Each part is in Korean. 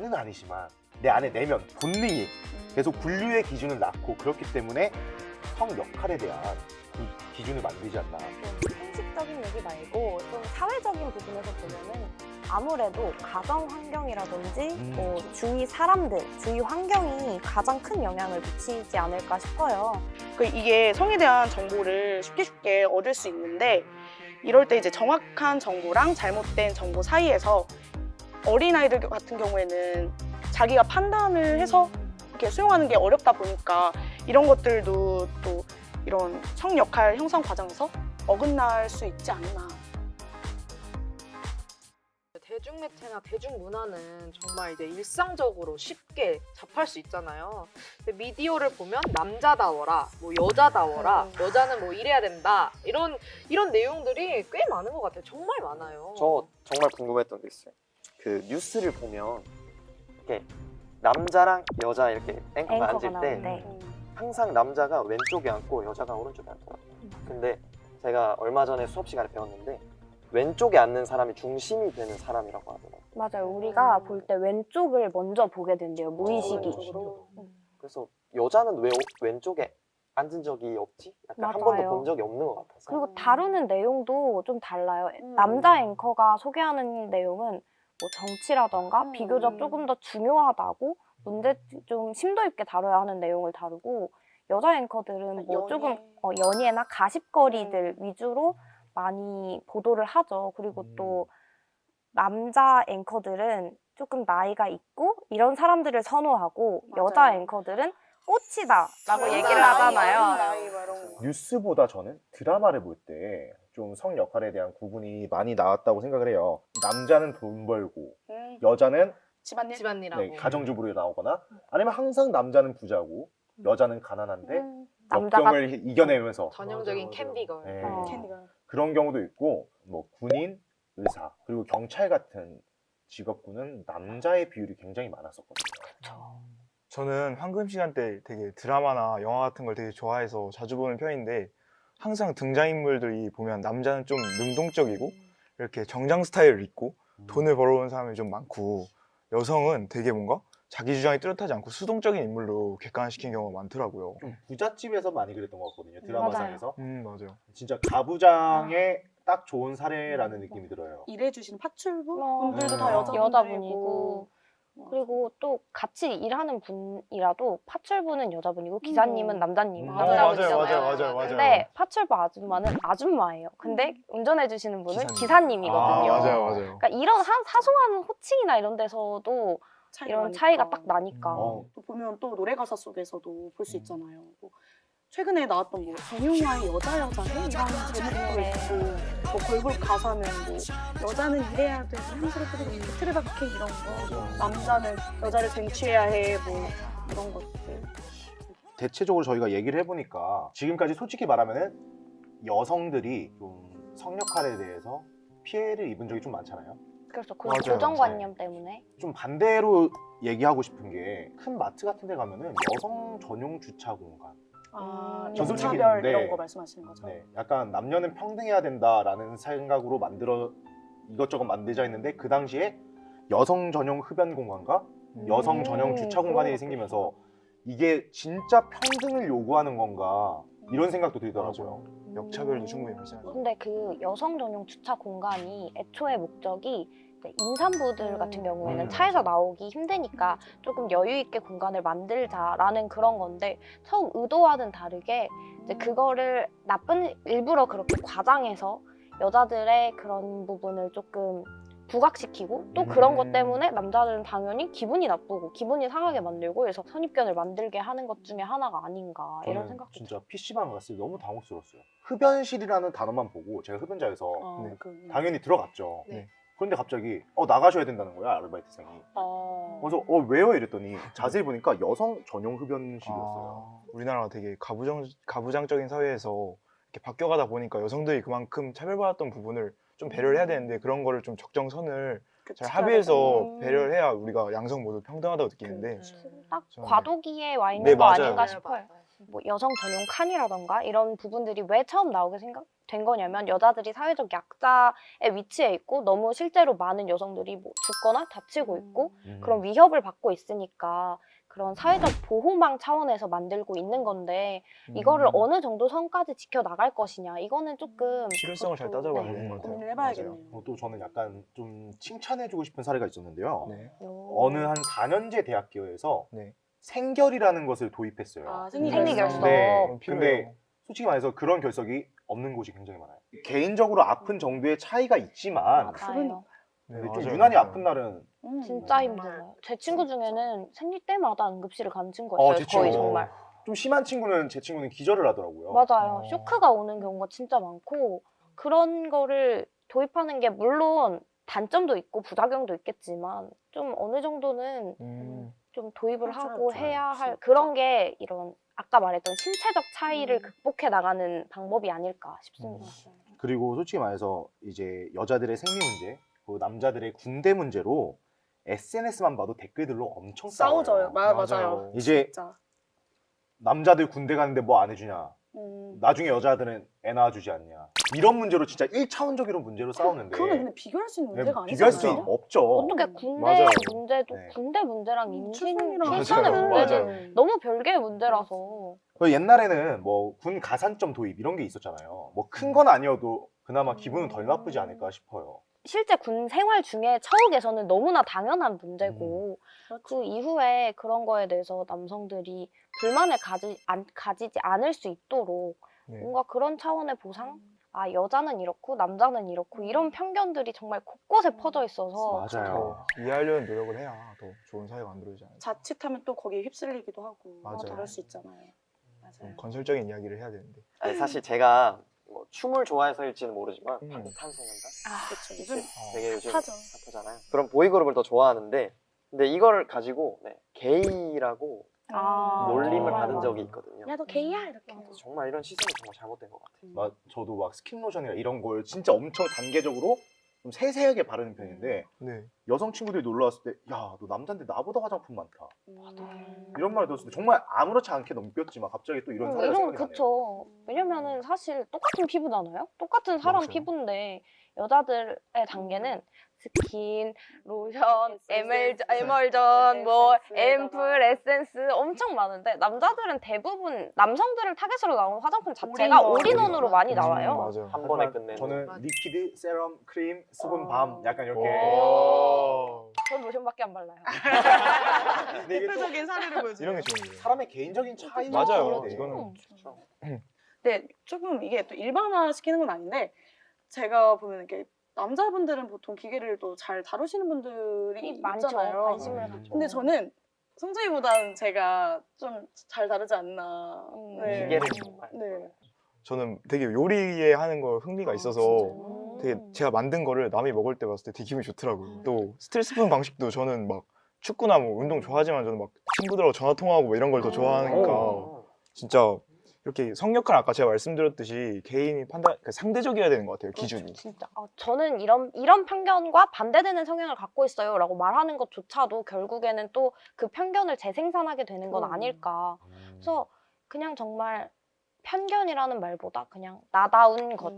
말은 아니지만 내 안에 내면 본능이 계속 분류의 기준을 낳고 그렇기 때문에 성 역할에 대한 기준을 만들지 않나. 좀 형식적인 얘기 말고 좀 사회적인 부분에서 보면은 아무래도 가정 환경이라든지 뭐 주위 사람들, 주위 환경이 가장 큰 영향을 미치지 않을까 싶어요. 이게 성에 대한 정보를 쉽게 얻을 수 있는데 이럴 때 이제 정확한 정보랑 잘못된 정보 사이에서 어린아이들 같은 경우에는 자기가 판단을 해서 이렇게 수용하는 게 어렵다 보니까 이런 것들도 또 이런 성 역할 형성 과정에서 어긋날 수 있지 않나. 대중매체나 대중문화는 정말 이제 일상적으로 쉽게 접할 수 있잖아요. 근데 미디어를 보면 남자다워라, 뭐 여자다워라, 여자는 뭐 이래야 된다 이런 내용들이 꽤 많은 것 같아요. 정말 많아요. 저 정말 궁금했던 게 있어요. 그 뉴스를 보면 이렇게 남자랑 여자 이렇게 앵커가 앉을 때 나오는데. 항상 남자가 왼쪽에 앉고 여자가 오른쪽에 앉더라고요. 근데 제가 얼마 전에 수업 시간에 배웠는데 왼쪽에 앉는 사람이 중심이 되는 사람이라고 하더라고요. 맞아요. 우리가 볼 때 왼쪽을 먼저 보게 된대요. 무의식이. 그래서 여자는 왜 왼쪽에 앉은 적이 없지? 약간 한 번도 맞아요. 본 적이 없는 것 같아서. 그리고 다루는 내용도 좀 달라요. 남자 앵커가 소개하는 내용은 뭐 정치라던가 비교적 조금 더 중요하다고 문제 좀 심도 있게 다뤄야 하는 내용을 다루고, 여자 앵커들은 뭐 조금 연예나 가십거리들 위주로 많이 보도를 하죠. 그리고 또 남자 앵커들은 조금 나이가 있고 이런 사람들을 선호하고, 여자 앵커들은 꽃이다라고 얘기를 하잖아요. 뉴스보다 저는 드라마를 볼 때 좀 성 역할에 대한 구분이 많이 나왔다고 생각을 해요. 남자는 돈 벌고 여자는 집안일하고. 네, 가정주부로 나오거나, 아니면 항상 남자는 부자고 여자는 가난한데 남자가 역경을 이겨내면서 전형적인 캔디걸. 네. 캔디걸. 그런 경우도 있고, 뭐 군인, 의사, 그리고 경찰 같은 직업군은 남자의 비율이 굉장히 많았었거든요. 저는 황금 시간 때 되게 드라마나 영화 같은 걸 되게 좋아해서 자주 보는 편인데, 항상 등장인물들이 보면 남자는 좀 능동적이고 이렇게 정장 스타일을 입고 돈을 벌어오는 사람이 좀 많고, 여성은 되게 뭔가 자기 주장이 뚜렷하지 않고 수동적인 인물로 객관화시킨 경우가 많더라고요. 좀 부잣집에서 많이 그랬던 것 같거든요, 드라마상에서. 맞아요. 진짜 가부장의 딱 좋은 사례라는 느낌이 들어요. 일해주시는 파출부 어, 분들도 다 여자분이고, 그리고 또 같이 일하는 분이라도 파출부는 여자분이고 기사님은 남자분이잖아요. 맞아요. 근데 파출부 아줌마는 아줌마예요. 근데 운전해주시는 분은 기사님. 기사님이거든요. 맞아요. 그러니까 이런 사소한 호칭이나 이런 데서도 이런 차이가 딱 나니까. 또 보면 또 노래 가사 속에서도 볼 수 있잖아요. 뭐 최근에 나왔던 뭐 정용화의 여자해 이런 제목도 있고, 뭐 걸그룹 가사는 뭐 여자는 일해야 돼, 향수를 뿌리고 트레바케 이런 거, 남자는 여자를 쟁취해야 해, 뭐 이런 것들. 대체적으로 저희가 얘기를 해보니까 지금까지 솔직히 말하면은 여성들이 좀 성역할에 대해서 피해를 입은 적이 좀 많잖아요. 그래서 그런 맞아요. 고정관념 때문에. 좀 반대로 얘기하고 싶은 게, 큰 마트 같은 데 가면은 여성 전용 주차 공간, 저 솔직히 인차별 네. 이런 거 말씀하시는 거죠? 네, 약간 남녀는 평등해야 된다라는 생각으로 이것저것 만들자 했는데, 그 당시에 여성 전용 흡연 공간과 여성 전용 주차 공간이 생기면서 이게 진짜 평등을 요구하는 건가, 이런 생각도 들더라고요. 역차별도 충분히 발생하죠. 근데 그 여성 전용 주차 공간이 애초에 목적이 임산부들 같은 경우에는 차에서 나오기 힘드니까 조금 여유 있게 공간을 만들자라는 그런 건데, 처음 의도와는 다르게 이제 그거를 일부러 그렇게 과장해서 여자들의 그런 부분을 조금 부각시키고, 또 그런 것 때문에 남자들은 당연히 기분이 나쁘고 기분이 상하게 만들고, 그래서 선입견을 만들게 하는 것 중에 하나가 아닌가, 이런 저는 생각도 진짜 PC방 갔을 때 너무 당혹스러웠어요. 흡연실이라는 단어만 보고, 제가 흡연자여서 당연히 들어갔죠. 네. 그런데 갑자기 나가셔야 된다는 거야, 아르바이트생이. 그래서 왜요? 이랬더니 자세히 보니까 여성 전용 흡연실이었어요. 우리나라가 되게 가부장적인 사회에서 이렇게 바뀌어가다 보니까 여성들이 그만큼 차별받았던 부분을 좀 배려를 해야 되는데, 그런 거를 좀 적정선을 잘 합의해서 배려를 해야 우리가 양성 모두 평등하다고 느끼는데, 딱 저는 과도기에 와 있는 네, 거 맞아요. 아닌가 싶어요. 뭐 여성 전용 칸이라던가 이런 부분들이 왜 처음 나오게 된 거냐면 여자들이 사회적 약자의 위치에 있고 너무 실제로 많은 여성들이 뭐 죽거나 다치고 있고 그런 위협을 받고 있으니까 그런 사회적 보호망 차원에서 만들고 있는 건데 이거를 어느 정도 선까지 지켜나갈 것이냐 이거는 조금 실효성을 잘 그것도- 따져봐야 네. 되는 것 같아요. 고민을 해봐야겠네요. 또 저는 약간 좀 칭찬해주고 싶은 사례가 있었는데요. 네. 어느 한 4년제 대학교에서 네. 생결이라는 것을 도입했어요. 아, 생리결석. 네. 필요해요. 근데 솔직히 말해서 그런 결석이 없는 곳이 굉장히 많아요. 개인적으로 아픈 정도의 차이가 있지만 맞아요. 네, 근데 좀 맞아요. 유난히 맞아요. 아픈 날은 진짜 힘들어요. 제 친구 중에는 생리 때마다 응급실을 가는 친구가 어, 있어요. 제 거의 친구. 정말. 좀 심한 친구는 제 친구는 기절을 하더라고요. 맞아요. 어. 쇼크가 오는 경우가 진짜 많고 그런 거를 도입하는 게 물론 단점도 있고 부작용도 있겠지만 좀 어느 정도는 좀 도입을 맞아요. 하고 맞아요. 해야 할 진짜. 그런 게 이런 아까 말했던 신체적 차이를 극복해 나가는 방법이 아닐까 싶습니다. 그리고 솔직히 말해서 이제 여자들의 생리 문제, 그 남자들의 군대 문제로 SNS만 봐도 댓글들로 엄청 싸우져요. 싸워요. 맞아요. 이제 진짜. 남자들 군대 가는데 뭐 안 해주냐? 나중에 여자들은 애 낳아주지 않냐? 이런 문제로 진짜 1차원적으로 문제로 싸우는데 그거는 근데 비교할 수 있는 네, 문제가 아니잖아요. 비교할 수 없죠. 어떻게 군대 맞아요. 문제도 네. 군대 문제랑 임신 출산이랑 출산의 맞아요. 문제는 맞아요. 너무 별개의 문제라서 옛날에는 뭐 군 가산점 도입 이런 게 있었잖아요. 뭐 큰 건 아니어도 그나마 기분은 덜 나쁘지 않을까 싶어요. 실제 군 생활 중에 처우 개선은 너무나 당연한 문제고 그 이후에 그런 거에 대해서 남성들이 불만을 가지지 않을 수 있도록 네. 뭔가 그런 차원의 보상? 아 여자는 이렇고 남자는 이렇고 이런 편견들이 정말 곳곳에 퍼져 있어서 맞아요. 더 이해하려는 노력을 해야 더 좋은 사회가 만들어지지 않을까. 자칫하면 또 거기에 휩쓸리기도 하고 맞아요. 그럴 수 있잖아요. 좀 맞아요. 건설적인 이야기를 해야 되는데. 아니, 사실 제가 뭐 춤을 좋아해서일지는 모르지만 방탄소년단 그렇죠. 요즘 되게 요즘 핫하죠. 핫하잖아요. 그런 보이그룹을 더 좋아하는데 근데 이걸 가지고 게이라고 놀림을 맞아요. 받은 적이 있거든요. 야 너 게이야 이렇게. 그래서 정말 이런 시선이 정말 잘못된 것 같아요. 저도 막 스킨로션이나 이런 걸 진짜 엄청 단계적으로 좀 세세하게 바르는 편인데 네. 여성 친구들이 놀러 왔을 때 야, 너 남잔데 나보다 화장품 많다. 음. 이런 말을 들었을 때 정말 아무렇지 않게 넘겼지만 갑자기 또 이런 사례가 이런 생각이 나네요. 그쵸. 왜냐면은 사실 똑같은 피부잖아요. 똑같은 사람 맞아요. 피부인데 여자들의 단계는 스킨, 로션, 에센스, 에멀전, 뭐 에센스에다가. 앰플, 에센스 엄청 많은데 남자들은 대부분 남성들을 타겟으로 나오는 화장품 자체가 올인원. 올인원으로 많이 나와요. 맞아요. 한 번에 하지만 끝내는. 저는 맞아. 리퀴드, 세럼, 크림, 수분, 어. 밤 약간 이렇게 오. 전 로션밖에 안 발라요. 근데 이게 또 대표적인 사례를 보여줘요. 이런 게 좋은 거예요. 사람의 개인적인 차이죠. 맞아요. 네. 이거는 네, 조금 이게 또 일반화시키는 건 아닌데 제가 보면 이렇게 남자분들은 보통 기계를 또 잘 다루시는 분들이 많죠. 있잖아요. 관심을 갖죠. 근데 저는 성주이보다는 제가 좀 잘 다루지 않나. 네. 기계를 정말. 네. 저는 되게 요리에 하는 거 흥미가 있어서 진짜요? 되게 제가 만든 거를 남이 먹을 때 봤을 때 되게 기분이 좋더라고요. 또 스트레스 푸는 방식도 저는 막 축구나 뭐 운동 좋아하지만 저는 막 친구들하고 전화 통화하고 뭐 이런 걸 더 좋아하니까 오. 진짜 이렇게 성역할 아까 제가 말씀드렸듯이 개인이 그러니까 상대적이어야 되는 것 같아요, 기준이. 진짜. 저는 이런 편견과 반대되는 성향을 갖고 있어요라고 말하는 것조차도 결국에는 또 그 편견을 재생산하게 되는 건 아닐까. 그래서 그냥 정말 편견이라는 말보다 그냥 나다운 것,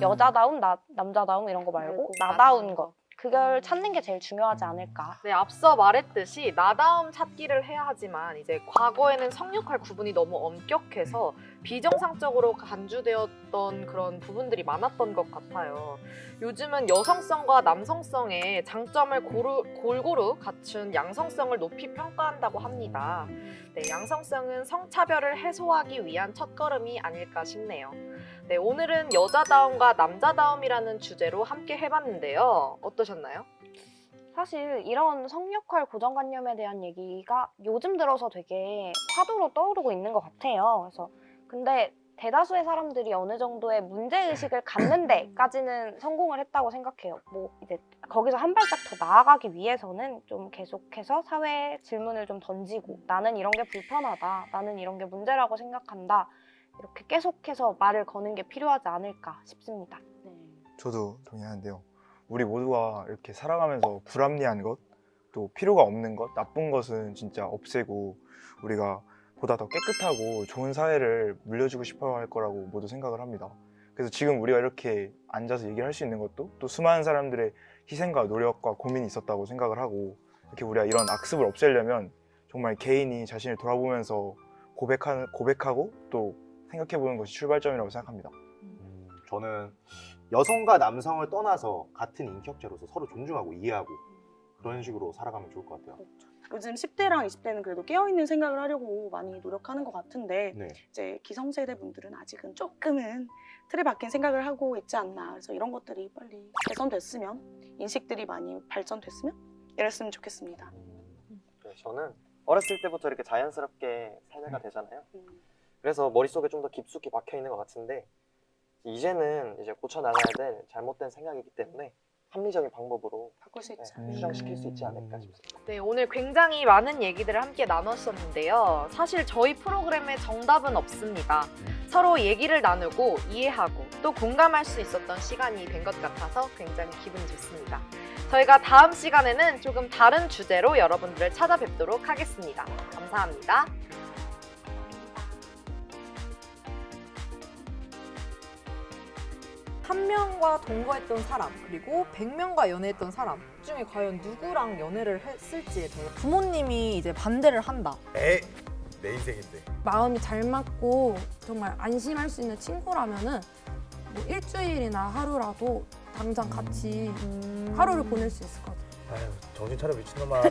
여자다움, 남자다움 이런 거 말고 나다운 것. 그걸 찾는 게 제일 중요하지 않을까. 네, 앞서 말했듯이 나다움 찾기를 해야 하지만 이제 과거에는 성역할 구분이 너무 엄격해서 비정상적으로 간주되었던 그런 부분들이 많았던 것 같아요. 요즘은 여성성과 남성성의 장점을 골고루 갖춘 양성성을 높이 평가한다고 합니다. 네, 양성성은 성차별을 해소하기 위한 첫걸음이 아닐까 싶네요. 네, 오늘은 여자다움과 남자다움이라는 주제로 함께 해봤는데요. 어떠셨나요? 사실 이런 성역할 고정관념에 대한 얘기가 요즘 들어서 되게 화두로 떠오르고 있는 것 같아요. 그래서 근데 대다수의 사람들이 어느 정도의 문제의식을 갖는 데까지는 성공을 했다고 생각해요. 뭐 이제 거기서 한 발짝 더 나아가기 위해서는 좀 계속해서 사회에 질문을 좀 던지고 나는 이런 게 불편하다. 나는 이런 게 문제라고 생각한다. 이렇게 계속해서 말을 거는 게 필요하지 않을까 싶습니다. 저도 동의하는데요. 우리 모두가 이렇게 살아가면서 불합리한 것, 또 필요가 없는 것, 나쁜 것은 진짜 없애고 우리가 보다 더 깨끗하고 좋은 사회를 물려주고 싶어 할 거라고 모두 생각을 합니다. 그래서 지금 우리가 이렇게 앉아서 얘기를 할 수 있는 것도 또 수많은 사람들의 희생과 노력과 고민이 있었다고 생각을 하고, 이렇게 우리가 이런 악습을 없애려면 정말 개인이 자신을 돌아보면서 고백하고 또 생각해보는 것이 출발점이라고 생각합니다. 저는 여성과 남성을 떠나서 같은 인격체로서 서로 존중하고 이해하고 그런 식으로 살아가면 좋을 것 같아요. 요즘 10대랑 20대는 그래도 깨어있는 생각을 하려고 많이 노력하는 것 같은데 네. 이제 기성세대 분들은 아직은 조금은 틀에 박힌 생각을 하고 있지 않나. 그래서 이런 것들이 빨리 개선됐으면, 인식들이 많이 발전됐으면 이랬으면 좋겠습니다. 네, 저는 어렸을 때부터 이렇게 자연스럽게 세대가 되잖아요. 그래서 머릿속에 좀 더 깊숙이 박혀 있는 것 같은데, 이제는 이제 고쳐 나가야 될 잘못된 생각이기 때문에 합리적인 방법으로 바꿀 수 있죠. 수정시킬 수 있지 않을까 싶습니다. 네, 오늘 굉장히 많은 얘기들을 함께 나눴었는데요. 사실 저희 프로그램에 정답은 없습니다. 서로 얘기를 나누고 이해하고 또 공감할 수 있었던 시간이 된 것 같아서 굉장히 기분이 좋습니다. 저희가 다음 시간에는 조금 다른 주제로 여러분들을 찾아뵙도록 하겠습니다. 감사합니다. 한 명과 동거했던 사람 그리고 100명과 연애했던 사람 중에 과연 누구랑 연애를 했을지에 대해 부모님이 이제 반대를 한다. 내 인생인데. 마음이 잘 맞고 정말 안심할 수 있는 친구라면은 뭐 일주일이나 하루라도 당장 같이 하루를 보낼 수 있을 것 같아요. 아유, 정신 차려 미친놈아.